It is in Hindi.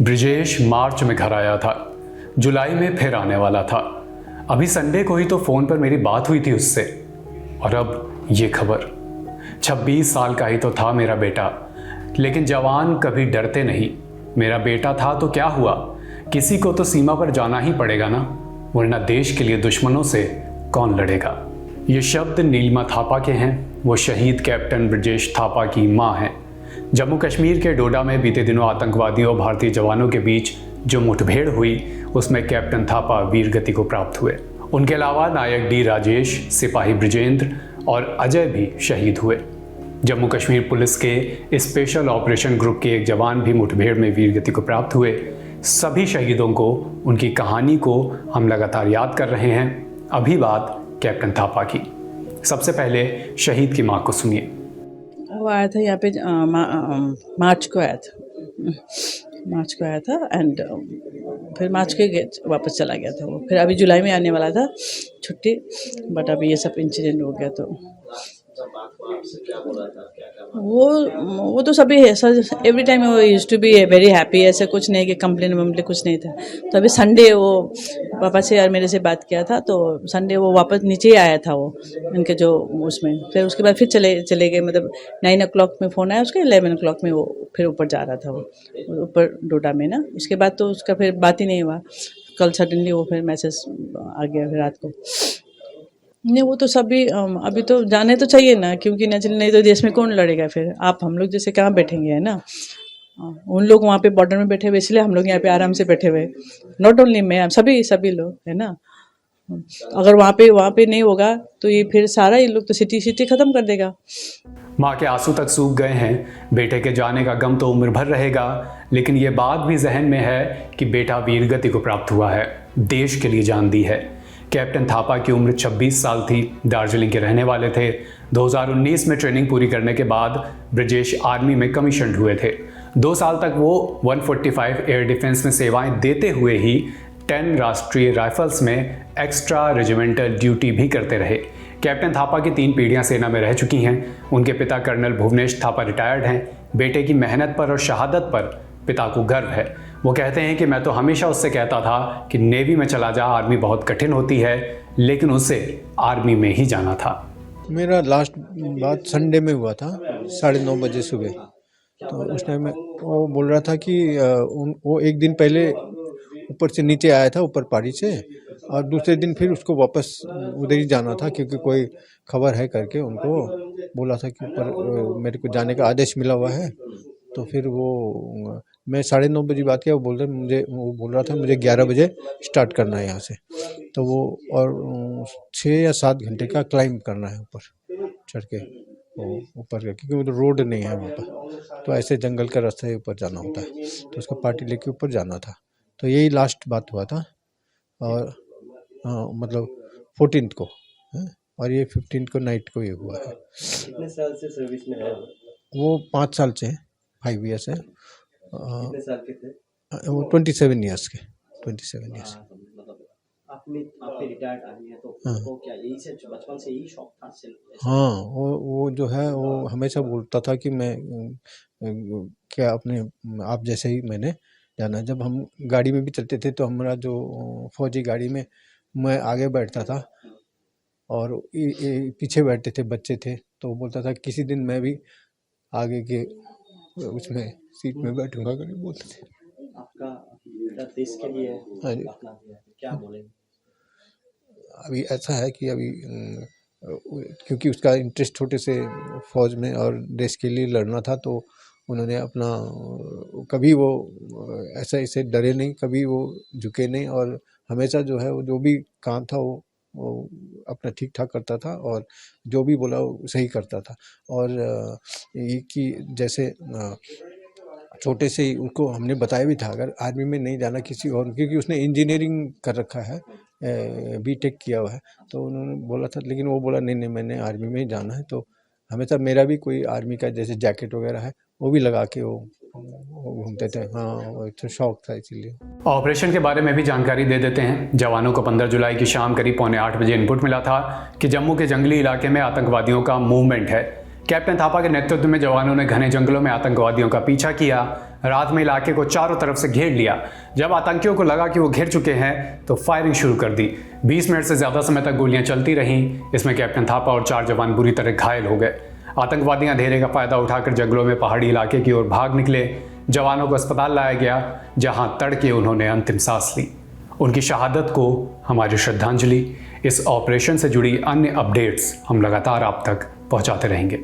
ब्रिजेश मार्च में घर आया था, जुलाई में फिर आने वाला था। अभी संडे को ही तो फ़ोन पर मेरी बात हुई थी उससे, और अब ये खबर। 26 साल का ही तो था मेरा बेटा, लेकिन जवान कभी डरते नहीं। मेरा बेटा था तो क्या हुआ, किसी को तो सीमा पर जाना ही पड़ेगा ना, वरना देश के लिए दुश्मनों से कौन लड़ेगा। ये शब्द नीलिमा थापा के हैं। वो शहीद कैप्टन ब्रिजेश थापा की माँ हैं। जम्मू कश्मीर के डोडा में बीते दिनों आतंकवादियों और भारतीय जवानों के बीच जो मुठभेड़ हुई, उसमें कैप्टन थापा वीर गति को प्राप्त हुए। उनके अलावा नायक डी राजेश, सिपाही ब्रिजेंद्र और अजय भी शहीद हुए। जम्मू कश्मीर पुलिस के स्पेशल ऑपरेशन ग्रुप के एक जवान भी मुठभेड़ में वीर गति को प्राप्त हुए। सभी शहीदों को, उनकी कहानी को हम लगातार याद कर रहे हैं। अभी बात कैप्टन थापा की। सबसे पहले शहीद की माँ को सुनिए। वो आया था यहाँ पे मार्च को आया था एंड फिर मार्च के वापस चला गया था वो। फिर अभी जुलाई में आने वाला था छुट्टी, बट अभी ये सब इंसिडेंट हो गया। तो वो तो सभी एवरी टाइम वो used to be very happy, ऐसा कुछ नहीं कि कंप्लेन वम्प्लेन कुछ नहीं था। तो अभी संडे वो पापा से और मेरे से बात किया था, तो संडे वो वापस नीचे ही आया था वो उनके जो उसमें। फिर उसके बाद फिर चले गए, मतलब 9 o'clock में फ़ोन आया उसका, 11 o'clock में वो फिर ऊपर जा रहा था, वो ऊपर डोडा में ना। उसके बाद तो उसका फिर बात ही नहीं हुआ। कल सडनली वो फिर मैसेज आ गया फिर रात को। नहीं, वो तो सभी अभी तो जाने तो चाहिए ना, क्योंकि नहीं तो देश में कौन लड़ेगा फिर। आप हम लोग जैसे कहाँ बैठेंगे, है ना। उन लोग वहाँ पे बॉर्डर में बैठे हुए, इसलिए हम लोग यहाँ पे आराम से बैठे हुए। नॉट ओनली मैं, सभी लोग, है ना। अगर वहाँ पे नहीं होगा तो ये फिर सारा ये लोग तो सिटी ख़त्म कर देगा। माँ के आंसू तक सूख गए हैं। बेटे के जाने का गम तो उम्र भर रहेगा, लेकिन ये बात भी जहन में है कि बेटा वीर गति को प्राप्त हुआ है, देश के लिए जान दी है। कैप्टन थापा की उम्र 26 साल थी, दार्जिलिंग के रहने वाले थे। 2019 में ट्रेनिंग पूरी करने के बाद ब्रिजेश आर्मी में कमीशन्ड हुए थे। 2 साल तक वो 145 एयर डिफेंस में सेवाएं देते हुए ही 10 राष्ट्रीय राइफल्स में एक्स्ट्रा रेजिमेंटल ड्यूटी भी करते रहे। कैप्टन थापा की 3 पीढ़ियां सेना में रह चुकी हैं। उनके पिता कर्नल भुवनेश थापा रिटायर्ड हैं। बेटे की मेहनत पर और शहादत पर पिता को गर्व है। वो कहते हैं कि मैं तो हमेशा उससे कहता था कि नेवी में चला जा, आर्मी बहुत कठिन होती है, लेकिन उसे आर्मी में ही जाना था। मेरा लास्ट बात संडे में हुआ था, 9:30 बजे सुबह। तो उस टाइम में वो बोल रहा था कि वो एक दिन पहले ऊपर से नीचे आया था, ऊपर पहाड़ी से, और दूसरे दिन फिर उसको वापस उधर ही जाना था, क्योंकि कोई खबर है करके उनको बोला था कि ऊपर मेरे को जाने का आदेश मिला हुआ है। तो फिर वो मैं 9:30 बजे बात किया, वो बोल रहा था मुझे 11 बजे स्टार्ट करना है यहाँ से। तो वो और 6 या 7 घंटे का क्लाइंब करना है ऊपर चढ़ के, वो ऊपर का, क्योंकि वो तो रोड नहीं है वहाँ पर, तो ऐसे जंगल का रास्ता ही ऊपर जाना होता है। तो उसका पार्टी लेके ऊपर जाना था। तो यही लास्ट बात हुआ था। और मतलब 14th को है, और ये 15th को नाइट को ये हुआ है। कितने साल से सर्विस में है वो 5 साल से 5 ईयर्स है। कितने साल के थे वो 27 ईयर्स के 27 ईयर्स। मतलब आपके रिटायर्ड आदमी है, तो उनको क्या यही से बचपन से यही शौक था हाँ, वो जो है वो हमेशा बोलता था कि मैं क्या अपने आप जैसे ही मैंने जाना। जब हम गाड़ी में भी चलते थे तो हमारा जो फौजी गाड़ी में मैं आगे बैठता था और पीछे बैठते थे बच्चे थे, तो वो बोलता था किसी दिन मैं भी आगे के उसमें सीट में बैठूंगा करके बोलते थे। आपका देश के लिए हाँ जी। अपना दिया, क्या बोलेंगे? अभी ऐसा है कि अभी क्योंकि उसका इंटरेस्ट छोटे से फौज में और देश के लिए लड़ना था, तो उन्होंने अपना कभी वो ऐसे डरे नहीं, कभी वो झुके नहीं, और हमेशा जो है वो जो भी काम था वो अपना ठीक ठाक करता था, और जो भी बोला वो सही करता था। और ये कि जैसे छोटे से ही उसको हमने बताया भी था अगर आर्मी में नहीं जाना किसी और, क्योंकि उसने इंजीनियरिंग कर रखा है, बीटेक किया हुआ है, तो उन्होंने बोला था, लेकिन वो बोला नहीं मैंने आर्मी में ही जाना है। तो हमेशा मेरा भी कोई आर्मी का जैसे जैकेट वगैरह है वो भी लगा के वो घूमते थे। हाँ, वो तो शौक था इसीलिए। ऑपरेशन के बारे में भी जानकारी दे देते हैं। जवानों को 15 जुलाई की शाम करीब 7:45 बजे इनपुट मिला था कि जम्मू के जंगली इलाके में आतंकवादियों का मूवमेंट है। कैप्टन थापा के नेतृत्व में जवानों ने घने जंगलों में आतंकवादियों का पीछा किया। रात में इलाके को चारों तरफ से घेर लिया। जब आतंकियों को लगा कि वो घिर चुके हैं तो फायरिंग शुरू कर दी। 20 मिनट से ज़्यादा समय तक गोलियां चलती रहीं। इसमें कैप्टन थापा और 4 जवान बुरी तरह घायल हो गए। आतंकवादी अंधेरे का फ़ायदा उठाकर जंगलों में पहाड़ी इलाके की ओर भाग निकले। जवानों को अस्पताल लाया गया, जहां तड़के उन्होंने अंतिम सांस ली। उनकी शहादत को हमारी श्रद्धांजलि। इस ऑपरेशन से जुड़ी अन्य अपडेट्स हम लगातार आप तक पहुंचाते रहेंगे।